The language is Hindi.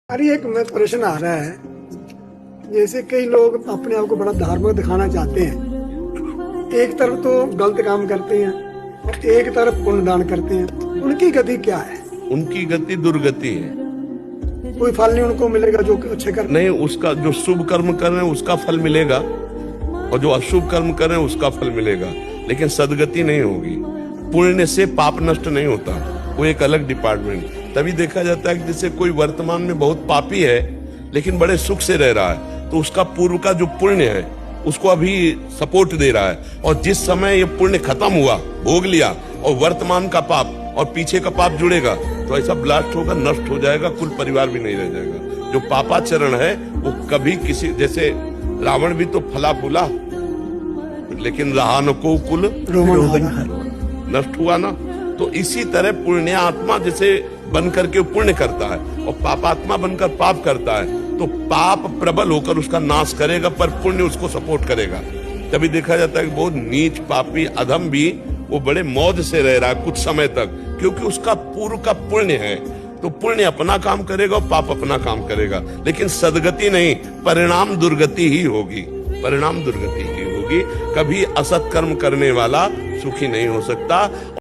अरे एक में प्रश्न आ रहा है, जैसे कई लोग अपने आप को बड़ा धार्मिक दिखाना चाहते हैं, एक तरफ तो गलत काम करते हैं और एक तरफ पुण्य दान करते हैं, उनकी गति क्या है? उनकी गति दुर्गति है। कोई फल नहीं उनको मिलेगा जो अच्छे कर नहीं, उसका जो शुभ कर्म कर रहे हैं उसका फल मिलेगा और जो अशुभ कर्म कर रहे हैं उसका फल मिलेगा, लेकिन सदगति नहीं होगी। पुण्य से पाप नष्ट नहीं होता, वो एक अलग डिपार्टमेंट। तभी देखा जाता है कि जैसे कोई वर्तमान में बहुत पापी है लेकिन बड़े सुख से रह रहा है, तो उसका पूर्व का जो पुण्य है उसको अभी सपोर्ट दे रहा है, और जिस समय ये पुण्य खत्म हुआ, भोग लिया, और वर्तमान का पाप और पीछे का पाप जुड़ेगा तो ऐसा ब्लास्ट होगा, नष्ट हो जाएगा, कुल परिवार भी नहीं रह जाएगा। जो पापाचरण है वो कभी किसी, जैसे रावण भी तो फला फूला लेकिन रहा न को कुल नष्ट हुआ ना, तो इसी तरह पुण्य आत्मा जैसे बन करके पुण्य करता है और पापात्मा बनकर पाप करता है, तो पाप प्रबल होकर उसका नाश करेगा पर पुण्य उसको सपोर्ट करेगा। तभी देखा जाता है कि बहुत नीच पापी अधम भी वो बड़े मौज से रह रहा है कुछ समय तक, क्योंकि उसका पूर्व का पुण्य है। तो पुण्य अपना काम करेगा और पाप अपना काम करेगा, लेकिन सदगति नहीं, परिणाम दुर्गति ही होगी, परिणाम दुर्गति ही होगी। कभी असत कर्म करने वाला सुखी नहीं हो सकता।